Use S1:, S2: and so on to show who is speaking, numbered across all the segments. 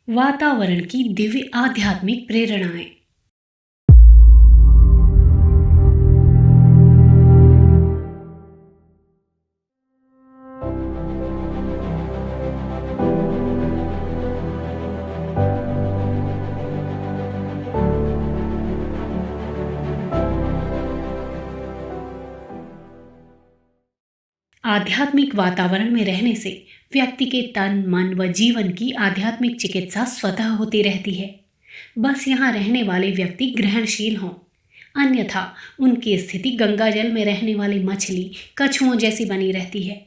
S1: वातावरण की दिव्य आध्यात्मिक प्रेरणाएं। आध्यात्मिक वातावरण में रहने से व्यक्ति के तन मन व जीवन की आध्यात्मिक चिकित्सा स्वतः होती रहती है। बस यहाँ रहने वाले व्यक्ति ग्रहणशील हों, अन्यथा उनकी स्थिति गंगा जल में रहने वाली मछली कछुओं जैसी बनी रहती है।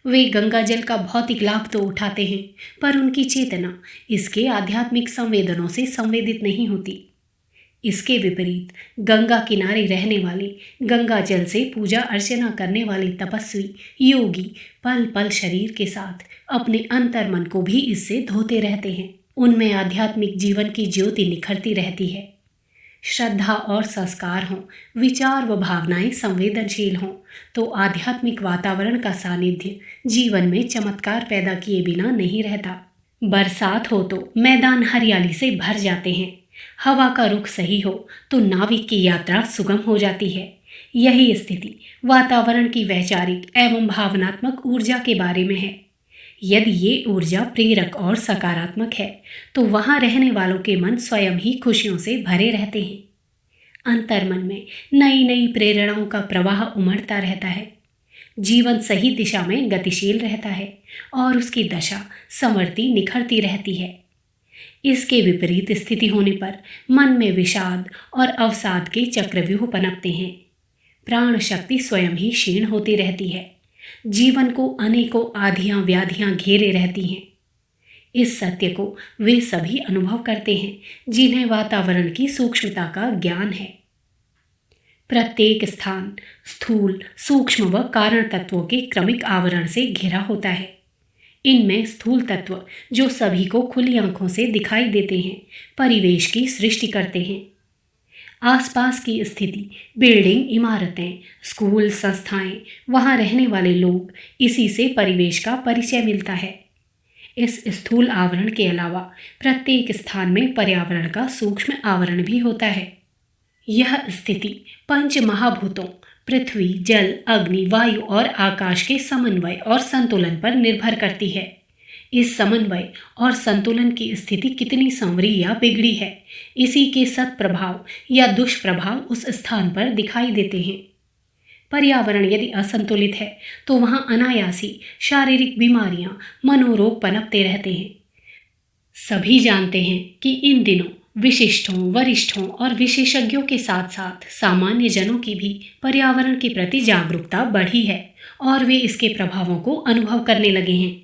S1: वे गंगा जल का भौतिक लाभ तो उठाते हैं, पर उनकी चेतना इसके आध्यात्मिक संवेदनों से संवेदित नहीं होती। इसके विपरीत गंगा किनारे रहने वाले, गंगा जल से पूजा अर्चना करने वाले तपस्वी योगी पल पल शरीर के साथ अपने अंतर मन को भी इससे धोते रहते हैं। उनमें आध्यात्मिक जीवन की ज्योति निखरती रहती है। श्रद्धा और संस्कार हों, विचार व भावनाएं संवेदनशील हों, तो आध्यात्मिक वातावरण का सानिध्य जीवन में चमत्कार पैदा किए बिना नहीं रहता। बरसात हो तो मैदान हरियाली से भर जाते हैं। हवा का रुख सही हो तो नाविक की यात्रा सुगम हो जाती है। यही स्थिति वातावरण की वैचारिक एवं भावनात्मक ऊर्जा के बारे में है। यदि ये ऊर्जा प्रेरक और सकारात्मक है तो वहाँ रहने वालों के मन स्वयं ही खुशियों से भरे रहते हैं। अंतर्मन में नई नई प्रेरणाओं का प्रवाह उमड़ता रहता है। जीवन सही दिशा में गतिशील रहता है और उसकी दशा संवरती निखरती रहती है। इसके विपरीत स्थिति होने पर मन में विषाद और अवसाद के चक्रव्यूह पनपते हैं। प्राण शक्ति स्वयं ही क्षीण होती रहती है। जीवन को अनेकों आधियां व्याधियां घेरे रहती हैं। इस सत्य को वे सभी अनुभव करते हैं जिन्हें वातावरण की सूक्ष्मता का ज्ञान है। प्रत्येक स्थान स्थूल, सूक्ष्म व कारण तत्वों के क्रमिक आवरण से घिरा होता है। इनमें स्थूल तत्व, जो सभी को खुली आंखों से दिखाई देते हैं, परिवेश की सृष्टि करते हैं। आसपास की स्थिति, बिल्डिंग, इमारतें, स्कूल, संस्थाएं, वहाँ रहने वाले लोग, इसी से परिवेश का परिचय मिलता है। इस स्थूल आवरण के अलावा प्रत्येक स्थान में पर्यावरण का सूक्ष्म आवरण भी होता है। यह स्थिति पंच महाभूतों पृथ्वी, जल, अग्नि, वायु और आकाश के समन्वय और संतुलन पर निर्भर करती है। इस समन्वय और संतुलन की स्थिति कितनी संवरी या बिगड़ी है, इसी के सत्प्रभाव या दुष्प्रभाव उस स्थान पर दिखाई देते हैं। पर्यावरण यदि असंतुलित है तो वहाँ अनायासी शारीरिक बीमारियां, मनोरोग पनपते रहते हैं। सभी जानते हैं कि इन दिनों विशिष्टों, वरिष्ठों और विशेषज्ञों के साथ साथ सामान्य जनों की भी पर्यावरण के प्रति जागरूकता बढ़ी है और वे इसके प्रभावों को अनुभव करने लगे हैं।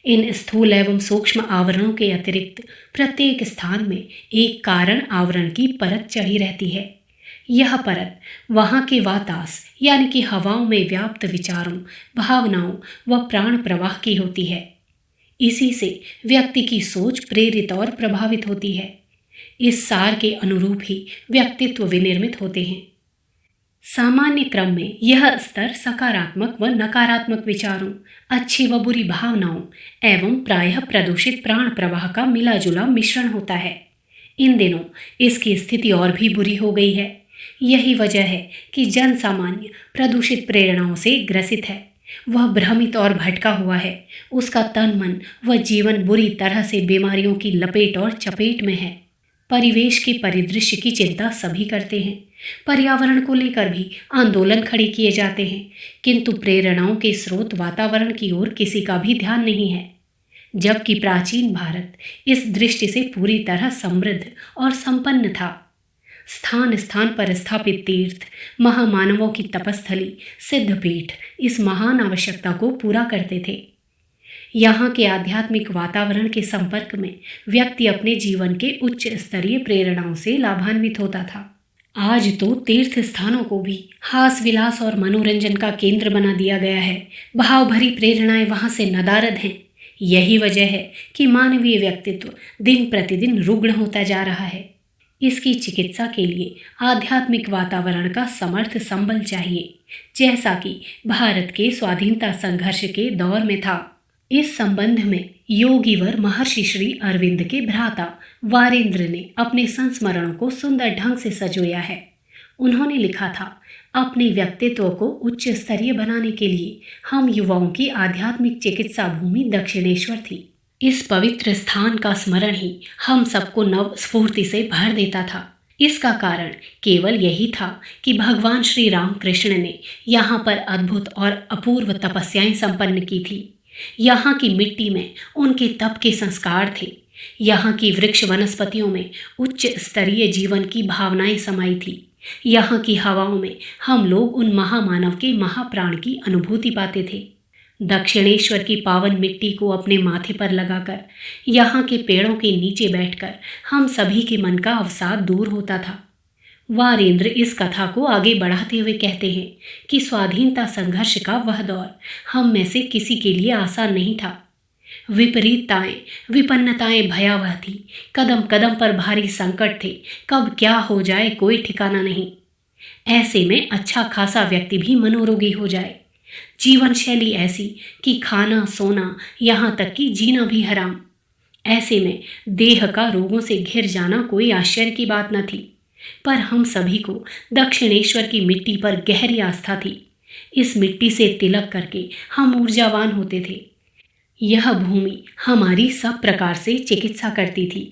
S1: इन स्थूल एवं सूक्ष्म आवरणों के अतिरिक्त प्रत्येक स्थान में एक कारण आवरण की परत चढ़ी रहती है। यह परत वहाँ के वातास यानी कि हवाओं में व्याप्त विचारों, भावनाओं व प्राण प्रवाह की होती है। इसी से व्यक्ति की सोच प्रेरित और प्रभावित होती है। इस सार के अनुरूप ही व्यक्तित्व विनिर्मित होते हैं। सामान्य क्रम में यह स्तर सकारात्मक व नकारात्मक विचारों, अच्छी व बुरी भावनाओं एवं प्रायः प्रदूषित प्राण प्रवाह का मिला जुला मिश्रण होता है। इन दिनों इसकी स्थिति और भी बुरी हो गई है। यही वजह है कि जन सामान्य प्रदूषित प्रेरणाओं से ग्रसित है। वह भ्रमित और भटका हुआ है। उसका तन मन व जीवन बुरी तरह से बीमारियों की लपेट और चपेट में है। परिवेश के परिदृश्य की चिंता सभी करते हैं। पर्यावरण को लेकर भी आंदोलन खड़े किए जाते हैं, किंतु प्रेरणाओं के स्रोत वातावरण की ओर किसी का भी ध्यान नहीं है। जबकि प्राचीन भारत इस दृष्टि से पूरी तरह समृद्ध और संपन्न था। स्थान स्थान पर स्थापित तीर्थ, महामानवों की तपस्थली, सिद्धपीठ इस महान आवश्यकता को पूरा करते थे। यहाँ के आध्यात्मिक वातावरण के संपर्क में व्यक्ति अपने जीवन के उच्च स्तरीय प्रेरणाओं से लाभान्वित होता था। आज तो तीर्थ स्थानों को भी हास विलास और मनोरंजन का केंद्र बना दिया गया है। भाव भरी प्रेरणाएं वहाँ से नदारद हैं। यही वजह है कि मानवीय व्यक्तित्व दिन प्रतिदिन रुग्ण होता जा रहा है। इसकी चिकित्सा के लिए आध्यात्मिक वातावरण का समर्थ संबल चाहिए, जैसा कि भारत के स्वाधीनता संघर्ष के दौर में था। इस संबंध में योगीवर महर्षि श्री अरविंद के भ्राता वारेंद्र ने अपने संस्मरणों को सुंदर ढंग से संजोया है। उन्होंने लिखा था, अपने व्यक्तित्व को उच्च स्तरीय बनाने के लिए हम युवाओं की आध्यात्मिक चिकित्सा भूमि दक्षिणेश्वर थी। इस पवित्र स्थान का स्मरण ही हम सबको नव स्फूर्ति से भर देता था। इसका कारण केवल यही था कि भगवान श्री राम कृष्ण ने यहाँ पर अद्भुत और अपूर्व तपस्याएं संपन्न की थी। यहाँ की मिट्टी में उनके तप के संस्कार थे। यहाँ की वृक्ष वनस्पतियों में उच्च स्तरीय जीवन की भावनाएं समाई थी। यहाँ की हवाओं में हम लोग उन महामानव के महाप्राण की अनुभूति पाते थे। दक्षिणेश्वर की पावन मिट्टी को अपने माथे पर लगाकर यहाँ के पेड़ों के नीचे बैठकर हम सभी के मन का अवसाद दूर होता था। वारेंद्र इस कथा को आगे बढ़ाते हुए कहते हैं कि स्वाधीनता संघर्ष का वह दौर हम में से किसी के लिए आसान नहीं था। विपरीतताएं, विपन्नताएं भयावह थी। कदम कदम पर भारी संकट थे। कब क्या हो जाए कोई ठिकाना नहीं। ऐसे में अच्छा खासा व्यक्ति भी मनोरोगी हो जाए। जीवन शैली ऐसी कि खाना सोना यहाँ तक कि जीना भी हराम। ऐसे में देह का रोगों से घिर जाना कोई आश्चर्य की बात न थी। पर हम सभी को दक्षिणेश्वर की मिट्टी पर गहरी आस्था थी। इस मिट्टी से तिलक करके हम ऊर्जावान होते थे। यह भूमि हमारी सब प्रकार से चिकित्सा करती थी।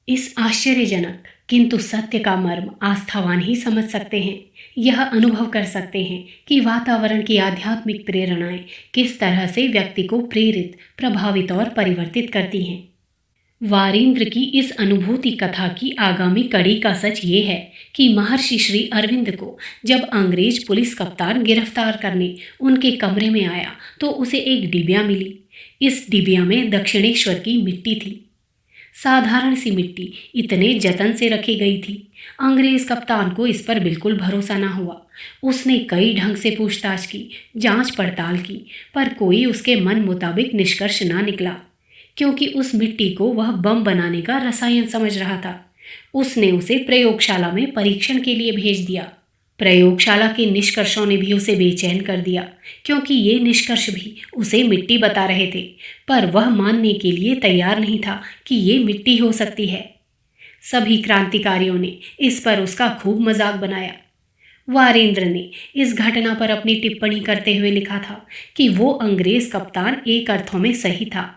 S1: इस आश्चर्यजनक किंतु सत्य का मर्म आस्थावान ही समझ सकते हैं। यह अनुभव कर सकते हैं कि वातावरण की आध्यात्मिक प्रेरणाएं किस तरह से व्यक्ति को प्रेरित, प्रभावित और परिवर्तित करती हैं। वारेंद्र की इस अनुभूति कथा की आगामी कड़ी का सच ये है कि महर्षि श्री अरविंद को जब अंग्रेज पुलिस कप्तान गिरफ्तार करने उनके कमरे में आया तो उसे एक डिबिया मिली। इस डिबिया में दक्षिणेश्वर की मिट्टी थी। साधारण सी मिट्टी इतने जतन से रखी गई थी। अंग्रेज कप्तान को इस पर बिल्कुल भरोसा ना हुआ। उसने कई ढंग से पूछताछ की, जांच पड़ताल की, पर कोई उसके मन मुताबिक निष्कर्ष ना निकला, क्योंकि उस मिट्टी को वह बम बनाने का रसायन समझ रहा था। उसने उसे प्रयोगशाला में परीक्षण के लिए भेज दिया। प्रयोगशाला के निष्कर्षों ने भी उसे बेचैन कर दिया, क्योंकि ये निष्कर्ष भी उसे मिट्टी बता रहे थे, पर वह मानने के लिए तैयार नहीं था कि ये मिट्टी हो सकती है। सभी क्रांतिकारियों ने इस पर उसका खूब मजाक बनाया। वारेंद्र ने इस घटना पर अपनी टिप्पणी करते हुए लिखा था कि वो अंग्रेज कप्तान एक अर्थों में सही था।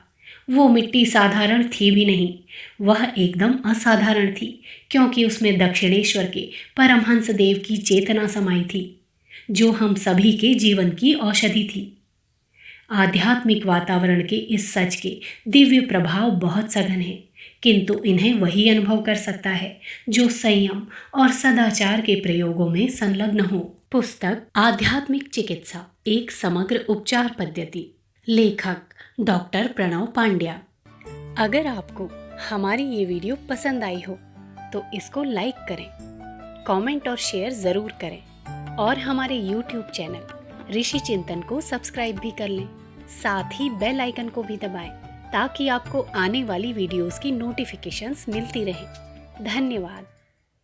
S1: वो मिट्टी साधारण थी भी नहीं, वह एकदम असाधारण थी, क्योंकि उसमें दक्षिणेश्वर के परमहंस देव की चेतना समाई थी, जो हम सभी के जीवन की औषधि थी। आध्यात्मिक वातावरण के इस सच के दिव्य प्रभाव बहुत सघन हैं, किंतु इन्हें वही अनुभव कर सकता है जो संयम और सदाचार के प्रयोगों में संलग्न हो। पुस्तक आध्यात्मिक चिकित्सा, एक समग्र उपचार पद्धति, लेखक डॉक्टर प्रणव पांड्या। अगर आपको हमारी ये वीडियो पसंद आई हो तो इसको लाइक करें, कमेंट और शेयर ज़रूर करें और हमारे YouTube चैनल ऋषि चिंतन को सब्सक्राइब भी कर लें। साथ ही बेल आइकन को भी दबाएं ताकि आपको आने वाली वीडियोस की नोटिफिकेशंस मिलती रहें। धन्यवाद।